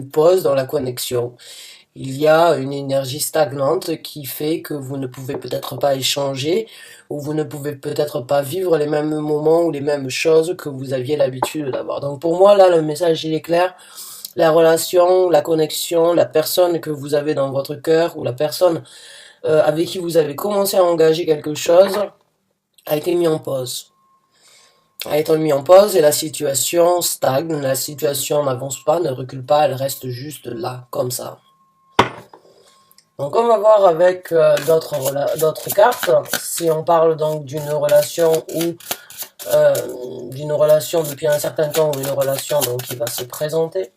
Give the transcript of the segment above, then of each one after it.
pause dans la connexion. Il y a une énergie stagnante qui fait que vous ne pouvez peut-être pas échanger ou vous ne pouvez peut-être pas vivre les mêmes moments ou les mêmes choses que vous aviez l'habitude d'avoir. Donc pour moi, là, le message, il est clair. La relation, la connexion, la personne que vous avez dans votre cœur ou la personne avec qui vous avez commencé à engager quelque chose a été mis en pause. A été mis en pause et la situation stagne, la situation n'avance pas, ne recule pas, elle reste juste là, comme ça. Donc on va voir avec d'autres cartes, si on parle donc d'une relation ou d'une relation depuis un certain temps ou une relation donc qui va se présenter.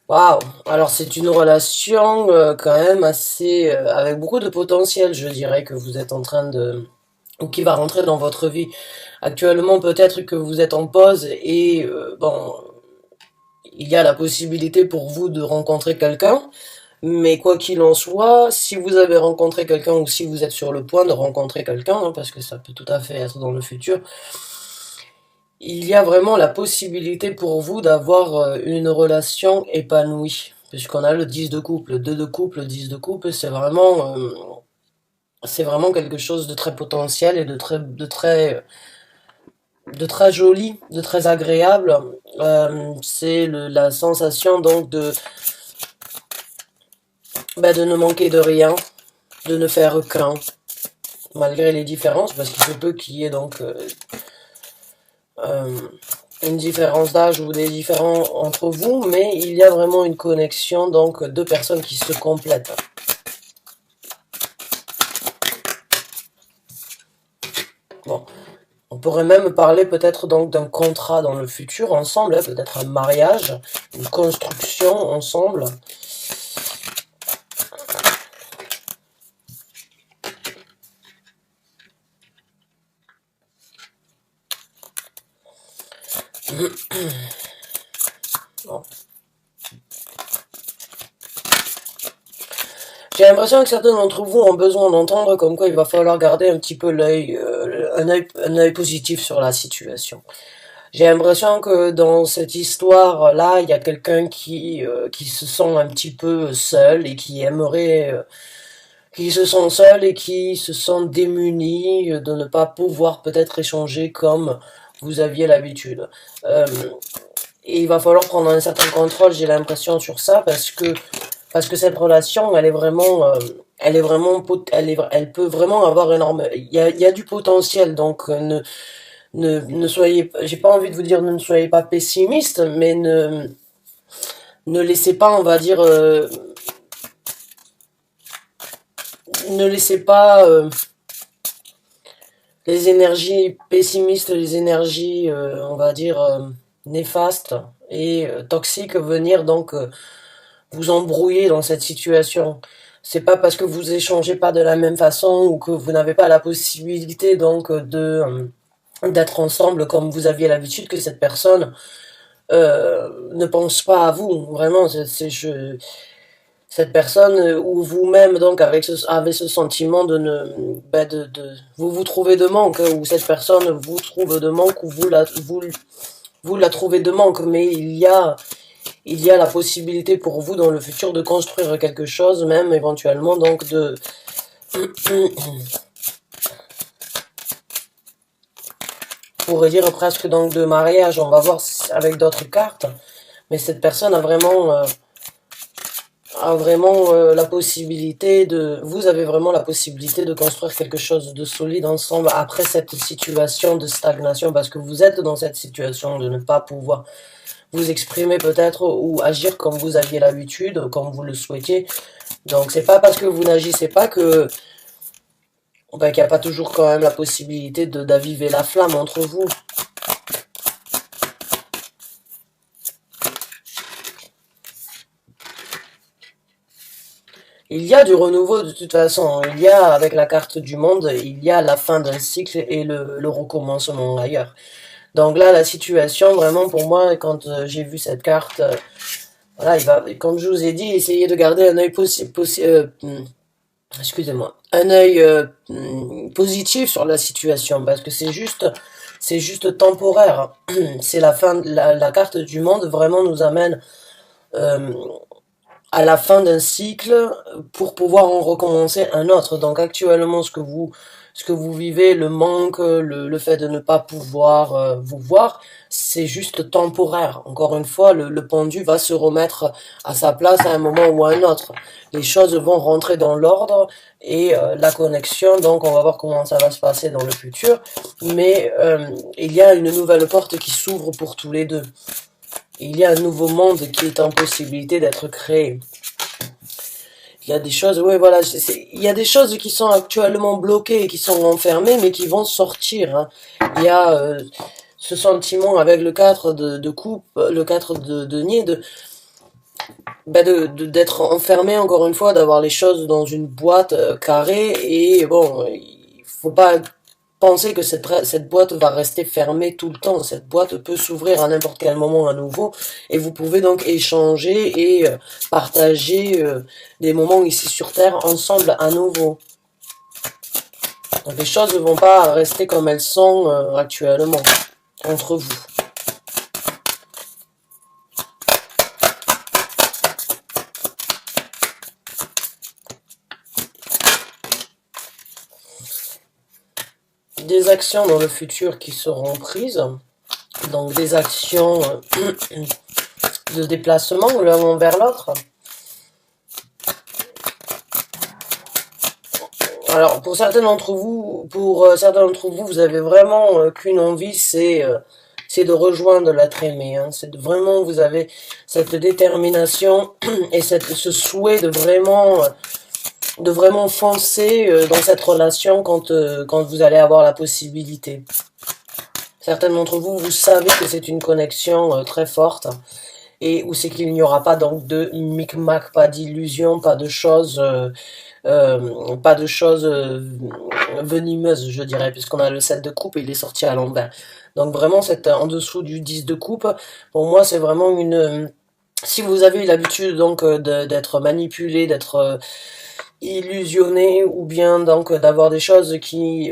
Waouh! Alors c'est une relation quand même assez avec beaucoup de potentiel, je dirais que vous êtes en train de ou qui va rentrer dans votre vie. Actuellement, peut-être que vous êtes en pause et bon, il y a la possibilité pour vous de rencontrer quelqu'un, mais quoi qu'il en soit, si vous avez rencontré quelqu'un ou si vous êtes sur le point de rencontrer quelqu'un, hein, parce que ça peut tout à fait être dans le futur, il y a vraiment la possibilité pour vous d'avoir une relation épanouie. Puisqu'on a le 10 de couple, 2 de couple, 10 de couple, c'est vraiment quelque chose de très potentiel et de très joli, de très agréable. C'est la sensation donc de ne manquer de rien, de ne faire qu'un, malgré les différences, parce qu'il se peut qu'il y ait donc euh, une différence d'âge ou des différends entre vous, mais il y a vraiment une connexion, donc deux personnes qui se complètent. Bon, on pourrait même parler peut-être donc d'un contrat dans le futur ensemble, hein, peut-être un mariage, une construction ensemble. Bon. J'ai l'impression que certains d'entre vous ont besoin d'entendre comme quoi il va falloir garder un petit peu un œil positif sur la situation. J'ai l'impression que dans cette histoire-là, il y a quelqu'un qui se sent un petit peu seul et qui aimerait, qui se sent seul et qui se sent démuni de ne pas pouvoir peut-être échanger comme vous aviez l'habitude. Euh, et il va falloir prendre un certain contrôle, j'ai l'impression, sur ça parce que cette relation, elle peut vraiment avoir énorme, il y a du potentiel, donc ne soyez, j'ai pas envie de vous dire ne soyez pas pessimiste, mais ne laissez pas, on va dire, ne laissez pas les énergies pessimistes, les énergies, on va dire, néfastes et toxiques venir donc vous embrouiller dans cette situation. C'est pas parce que vous échangez pas de la même façon ou que vous n'avez pas la possibilité donc d'être ensemble comme vous aviez l'habitude que cette personne ne pense pas à vous. Vraiment, cette personne ou vous-même donc avec ce sentiment de ne vous vous trouvez de manque ou cette personne vous trouve de manque ou vous la trouvez de manque, mais il y a la possibilité pour vous dans le futur de construire quelque chose, même éventuellement donc de on pourrait dire presque donc de mariage. On va voir avec d'autres cartes, mais cette personne a vraiment la possibilité de vous avez vraiment la possibilité de construire quelque chose de solide ensemble après cette situation de stagnation, parce que vous êtes dans cette situation de ne pas pouvoir vous exprimer peut-être ou agir comme vous aviez l'habitude, comme vous le souhaitiez. Donc c'est pas parce que vous n'agissez pas que qu'il n'y a pas toujours quand même la possibilité d'aviver la flamme entre vous. Il y a du renouveau de toute façon. Il y a, avec la carte du monde, il y a la fin d'un cycle et le recommencement ailleurs. Donc là, la situation, vraiment, pour moi, quand j'ai vu cette carte, voilà, comme je vous ai dit, essayez de garder un œil excusez-moi, un œil positif sur la situation, parce que c'est juste temporaire. C'est la fin, la carte du monde vraiment nous amène euh, à la fin d'un cycle pour pouvoir en recommencer un autre. Donc actuellement, ce que vous vivez, le manque, le fait de ne pas pouvoir vous voir, c'est juste temporaire. Encore une fois, le pendu va se remettre à sa place à un moment ou à un autre. Les choses vont rentrer dans l'ordre et la connexion, donc on va voir comment ça va se passer dans le futur. Mais il y a une nouvelle porte qui s'ouvre pour tous les deux. Il y a un nouveau monde qui est en possibilité d'être créé. Il y a des choses, ouais, voilà, il y a des choses qui sont actuellement bloquées et qui sont enfermées, mais qui vont sortir, hein. Il y a ce sentiment avec le 4 de coupe, le 4 de denier, d'être enfermé encore une fois, d'avoir les choses dans une boîte carrée, et bon, il faut pas penser que cette boîte va rester fermée tout le temps. Cette boîte peut s'ouvrir à n'importe quel moment à nouveau et vous pouvez donc échanger et partager des moments ici sur Terre ensemble à nouveau. Donc les choses ne vont pas rester comme elles sont actuellement entre vous. Des actions dans le futur qui seront prises, donc des actions de déplacement l'un vers l'autre. Alors pour certains d'entre vous, vous avez vraiment qu'une envie, c'est de rejoindre l'être aimé. Hein. Vraiment, vous avez cette détermination et ce souhait de vraiment foncer dans cette relation quand vous allez avoir la possibilité. Certains d'entre vous, vous savez que c'est une connexion très forte et où c'est qu'il n'y aura pas donc de micmac, pas d'illusions, pas de choses venimeuses, je dirais, puisqu'on a le 7 de coupe et il est sorti à l'envers. Donc vraiment, c'est en dessous du 10 de coupe. Pour moi, c'est vraiment une... Si vous avez eu l'habitude donc d'être manipulé, d'être illusionné, ou bien donc d'avoir des choses qui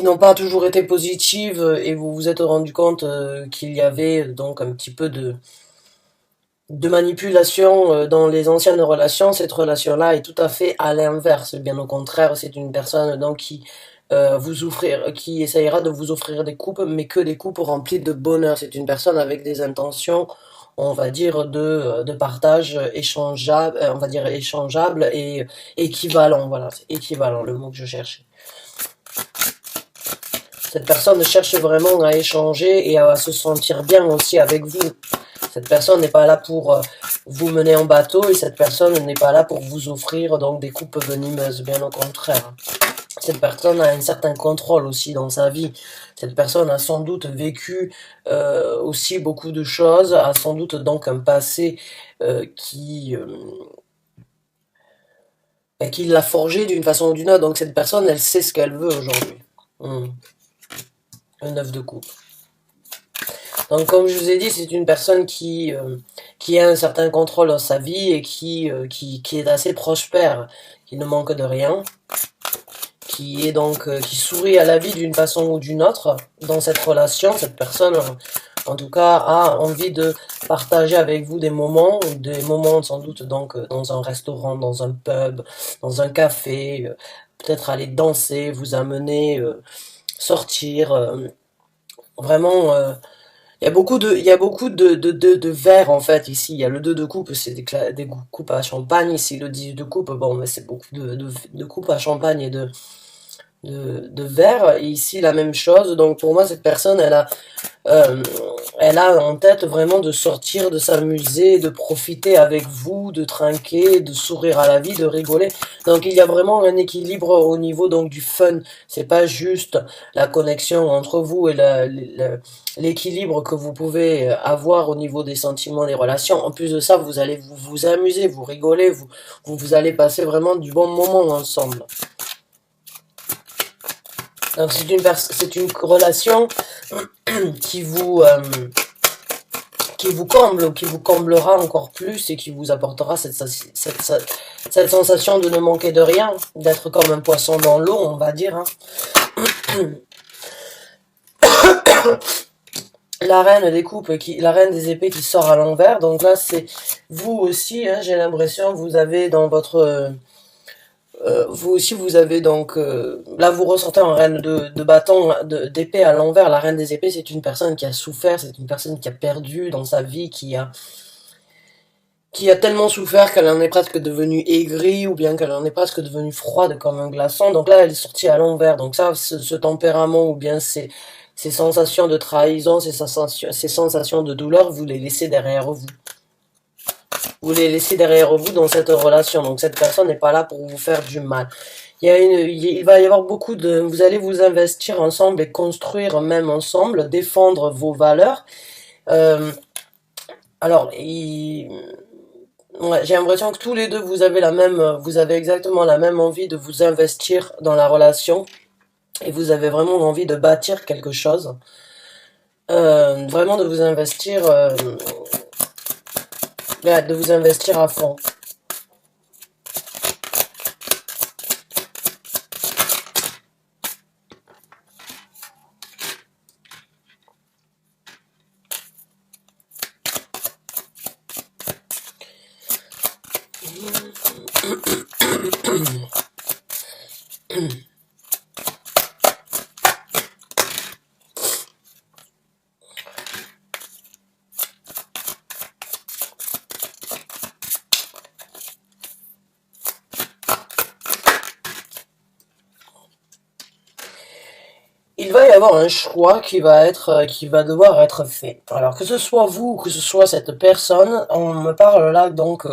n'ont pas toujours été positives et vous vous êtes rendu compte qu'il y avait donc un petit peu de manipulation dans les anciennes relations, cette relation-là est tout à fait à l'inverse. Bien au contraire, c'est une personne donc qui essayera de vous offrir des coupes, mais que des coupes remplies de bonheur. C'est une personne avec des intentions, on va dire, de partage échangeable, on va dire échangeable et équivalent. Voilà, c'est équivalent le mot que je cherchais. Cette personne cherche vraiment à échanger et à se sentir bien aussi avec vous. Cette personne n'est pas là pour vous mener en bateau et cette personne n'est pas là pour vous offrir donc des coupes venimeuses, bien au contraire. Cette personne a un certain contrôle aussi dans sa vie. Cette personne a sans doute vécu aussi beaucoup de choses, a sans doute donc un passé qui l'a forgé d'une façon ou d'une autre. Donc cette personne, elle sait ce qu'elle veut aujourd'hui. Un 9 de coupe. Donc comme je vous ai dit, c'est une personne qui a un certain contrôle dans sa vie et qui est assez prospère, qui ne manque de rien, qui est donc qui sourit à la vie d'une façon ou d'une autre dans cette relation. Cette personne, en tout cas, a envie de partager avec vous des moments sans doute donc dans un restaurant, dans un pub, dans un café, peut-être aller danser, vous amener, sortir, vraiment. Il y a beaucoup de verres en fait ici. Il y a le 2 de coupe, c'est des coupes à champagne. Ici le 10 de coupe, bon, mais c'est beaucoup de coupes à champagne et de verre. Et ici la même chose. Donc pour moi cette personne euh, elle a en tête vraiment de sortir, de s'amuser, de profiter avec vous, de trinquer, de sourire à la vie, de rigoler. Donc il y a vraiment un équilibre au niveau donc du fun. C'est pas juste la connexion entre vous et l'équilibre que vous pouvez avoir au niveau des sentiments, des relations. En plus de ça, vous allez vous amuser, vous rigoler, vous allez passer vraiment du bon moment ensemble. Donc c'est une relation qui qui vous comble, ou qui vous comblera encore plus et qui vous apportera cette sensation de ne manquer de rien, d'être comme un poisson dans l'eau, on va dire. Hein. La reine des coupes, la reine des épées qui sort à l'envers. Donc là, c'est vous aussi, hein, j'ai l'impression, vous avez dans votre... vous aussi, vous avez donc... là, vous ressortez en reine de bâton, d'épée à l'envers. La reine des épées, c'est une personne qui a souffert, c'est une personne qui a perdu dans sa vie, qui a tellement souffert qu'elle en est presque devenue aigrie, ou bien qu'elle en est presque devenue froide comme un glaçon. Donc là, elle est sortie à l'envers. Donc ça, ce tempérament, ou bien ces sensations de trahison, ces sensations de douleur, vous les laissez derrière vous. Vous les laissez derrière vous dans cette relation. Donc cette personne n'est pas là pour vous faire du mal. Il va y avoir beaucoup de... Vous allez vous investir ensemble et construire même ensemble, défendre vos valeurs. Euh, alors, ouais, j'ai l'impression que tous les deux, vous avez exactement la même envie de vous investir dans la relation. Et vous avez vraiment envie de bâtir quelque chose. Vraiment de vous investir à fond. Il va y avoir un choix qui va devoir être fait. Alors que ce soit vous ou que ce soit cette personne, on me parle là donc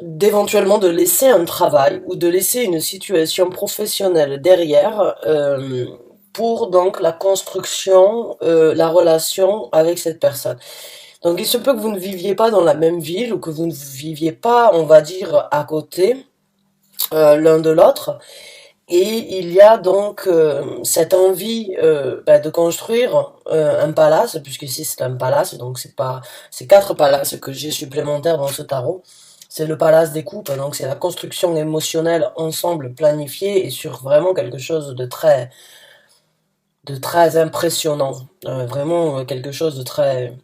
d'éventuellement de laisser un travail ou de laisser une situation professionnelle derrière pour donc la construction, la relation avec cette personne. Donc il se peut que vous ne viviez pas dans la même ville ou que vous ne viviez pas, on va dire, à côté l'un de l'autre. Et il y a donc cette envie de construire un palace, puisque ici c'est un palace, donc c'est 4 palaces que j'ai supplémentaires dans ce tarot. C'est le palace des coupes, donc c'est la construction émotionnelle ensemble planifiée et sur vraiment quelque chose de très impressionnant. Vraiment quelque chose de très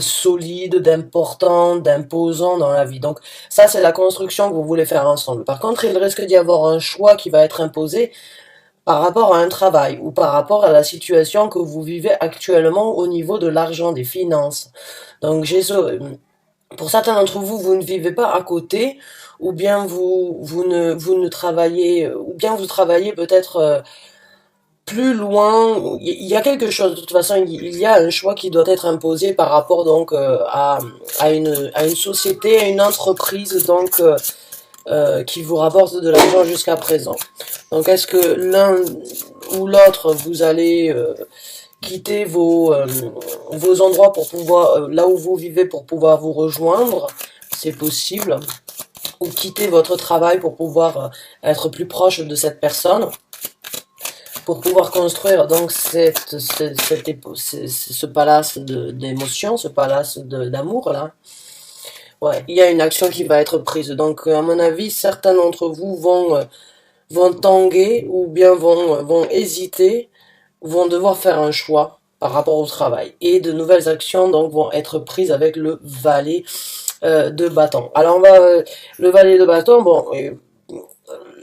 solide, d'important, d'imposant dans la vie. Donc ça, c'est la construction que vous voulez faire ensemble. Par contre, il risque d'y avoir un choix qui va être imposé par rapport à un travail ou par rapport à la situation que vous vivez actuellement au niveau de l'argent, des finances. Donc pour certains d'entre vous, vous ne vivez pas à côté, ou bien vous ne travaillez, ou bien vous travaillez peut-être plus loin. Il y a quelque chose, de toute façon, il y a un choix qui doit être imposé par rapport donc à une société, à une entreprise donc qui vous rapporte de l'argent jusqu'à présent. Donc est-ce que l'un ou l'autre vous allez quitter vos endroits pour pouvoir là où vous vivez pour pouvoir vous rejoindre, c'est possible, ou quitter votre travail pour pouvoir être plus proche de cette personne, pour pouvoir construire donc ce palace d'émotions, ce palace d'amour là. Ouais, il y a une action qui va être prise. Donc à mon avis, certains d'entre vous vont tanguer ou bien vont hésiter, vont devoir faire un choix par rapport au travail. Et de nouvelles actions donc vont être prises avec le valet de bâton. Alors le valet de bâton, bon,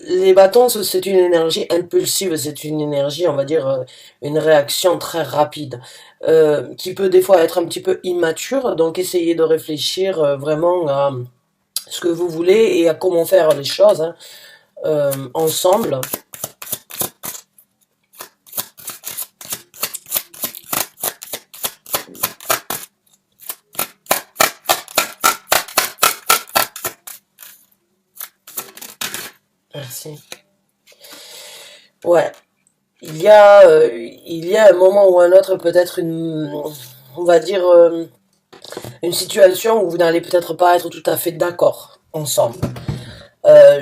les bâtons, c'est une énergie impulsive, c'est une énergie, on va dire, une réaction très rapide, qui peut des fois être un petit peu immature, donc essayez de réfléchir vraiment à ce que vous voulez et à comment faire les choses hein, ensemble. Merci. Ouais. Il y a un moment ou un autre, peut-être on va dire, une situation où vous n'allez peut-être pas être tout à fait d'accord ensemble.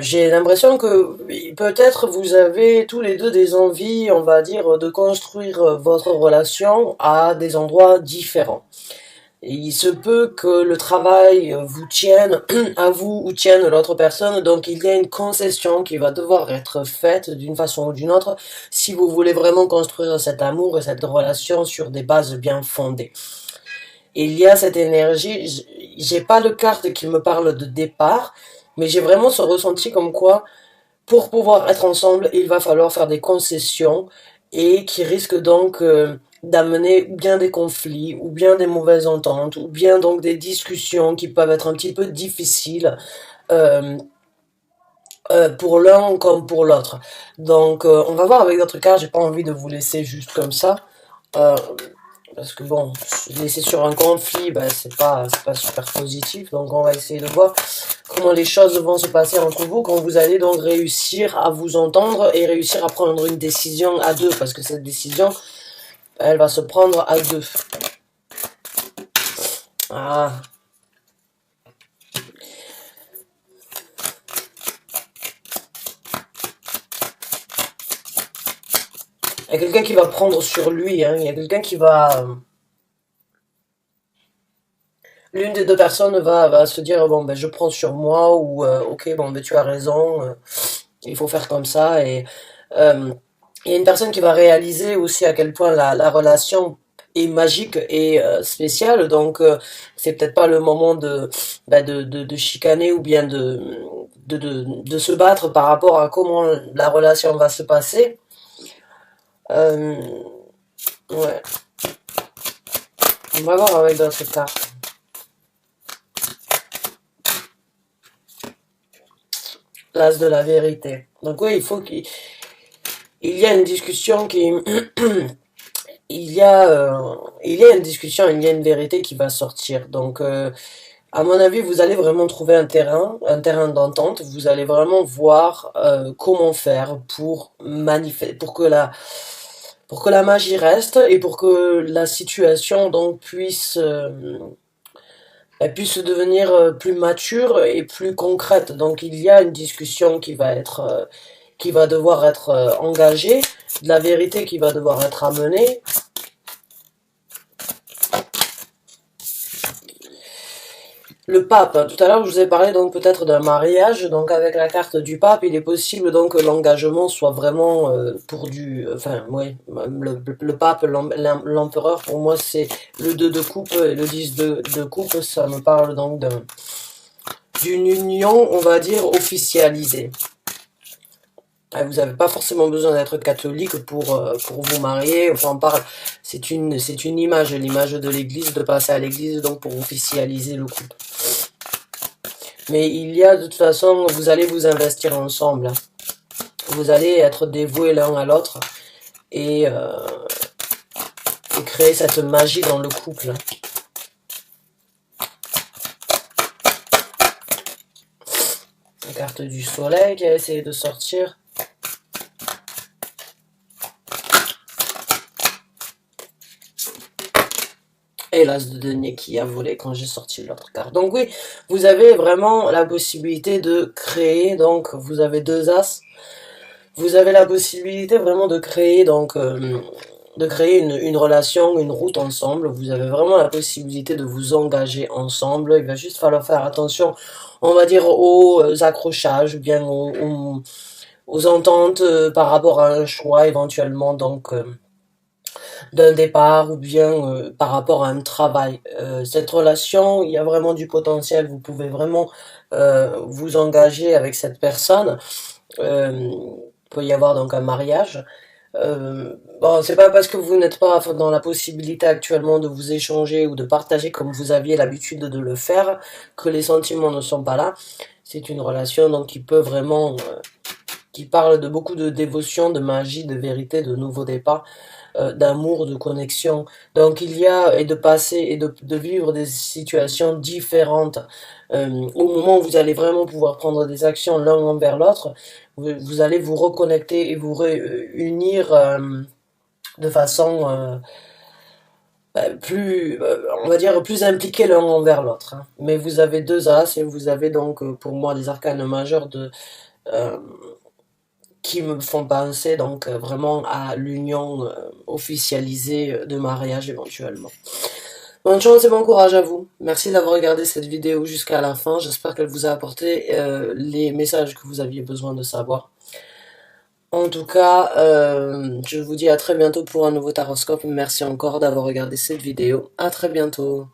J'ai l'impression que peut-être vous avez tous les deux des envies, on va dire, de construire votre relation à des endroits différents. Et il se peut que le travail vous tienne à vous ou tienne l'autre personne, donc il y a une concession qui va devoir être faite d'une façon ou d'une autre si vous voulez vraiment construire cet amour et cette relation sur des bases bien fondées. Il y a cette énergie, j'ai pas de carte qui me parle de départ, mais j'ai vraiment ce ressenti comme quoi, pour pouvoir être ensemble, il va falloir faire des concessions et qui risquent donc d'amener ou bien des conflits, ou bien des mauvaises ententes, ou bien donc des discussions qui peuvent être un petit peu difficiles euh, pour l'un comme pour l'autre. Donc on va voir avec d'autres cartes, j'ai pas envie de vous laisser juste comme ça. Euh, Parce que bon, laisser sur un conflit, ben, c'est pas super positif. Donc on va essayer de voir comment les choses vont se passer entre vous quand vous allez donc réussir à vous entendre et réussir à prendre une décision à deux. Parce que cette décision, elle va se prendre à deux. Ah, il y a quelqu'un qui va prendre sur lui, hein. Il y a quelqu'un qui va... L'une des deux personnes va se dire, bon, ben je prends sur moi, ou ok, bon, ben tu as raison, il faut faire comme ça. Et euh, il y a une personne qui va réaliser aussi à quel point la relation est magique et spéciale. Donc c'est peut-être pas le moment de chicaner ou bien de se battre par rapport à comment la relation va se passer. Euh, ouais, on va voir avec d'autres cartes. L'as de la vérité. Donc oui, il y a une discussion qui il y a une discussion, il y a une vérité qui va sortir. Donc à mon avis, vous allez vraiment trouver un terrain d'entente. Vous allez vraiment voir comment faire pour manifester, pour que la magie reste et pour que la situation donc elle puisse devenir plus mature et plus concrète. Donc il y a une discussion qui va devoir être engagée, de la vérité qui va devoir être amenée. Le pape, hein. Tout à l'heure je vous ai parlé donc peut-être d'un mariage, donc avec la carte du pape, il est possible donc que l'engagement soit vraiment pour enfin oui, le pape, l'empereur, pour moi c'est le 2 de coupe et le 10 de coupe, ça me parle donc d'une union, on va dire, officialisée. Vous n'avez pas forcément besoin d'être catholique pour vous marier, enfin on parle, c'est une image, l'image de l'église, de passer à l'église donc pour officialiser le couple. Mais il y a de toute façon, vous allez vous investir ensemble. Vous allez être dévoués l'un à l'autre et, et créer cette magie dans le couple. La carte du soleil qui a essayé de sortir. Et l'as de denier qui a volé quand j'ai sorti l'autre carte. Donc oui, vous avez vraiment la possibilité de créer, donc vous avez deux as. Vous avez la possibilité vraiment de créer donc de créer une relation, une route ensemble. Vous avez vraiment la possibilité de vous engager ensemble. Il va juste falloir faire attention, on va dire, aux accrochages, ou bien aux ententes par rapport à un choix éventuellement donc d'un départ ou bien par rapport à un travail. Cette relation, il y a vraiment du potentiel. Vous pouvez vraiment vous engager avec cette personne. Il peut y avoir donc un mariage. Bon, c'est pas parce que vous n'êtes pas dans la possibilité actuellement de vous échanger ou de partager comme vous aviez l'habitude de le faire que les sentiments ne sont pas là. C'est une relation donc qui peut vraiment, qui parle de beaucoup de dévotion, de magie, de vérité, de nouveau départ, d'amour, de connexion. Donc il y a, et de passer et de vivre des situations différentes au moment où vous allez vraiment pouvoir prendre des actions l'un envers l'autre, vous allez vous reconnecter et vous réunir de façon plus, on va dire, plus impliqués l'un envers l'autre, hein. Mais vous avez deux as et vous avez donc, pour moi, les arcanes majeurs euh, qui me font penser donc vraiment à l'union officialisée de mariage éventuellement. Bonne chance et bon courage à vous. Merci d'avoir regardé cette vidéo jusqu'à la fin. J'espère qu'elle vous a apporté les messages que vous aviez besoin de savoir. En tout cas, je vous dis à très bientôt pour un nouveau taroscope. Merci encore d'avoir regardé cette vidéo. À très bientôt.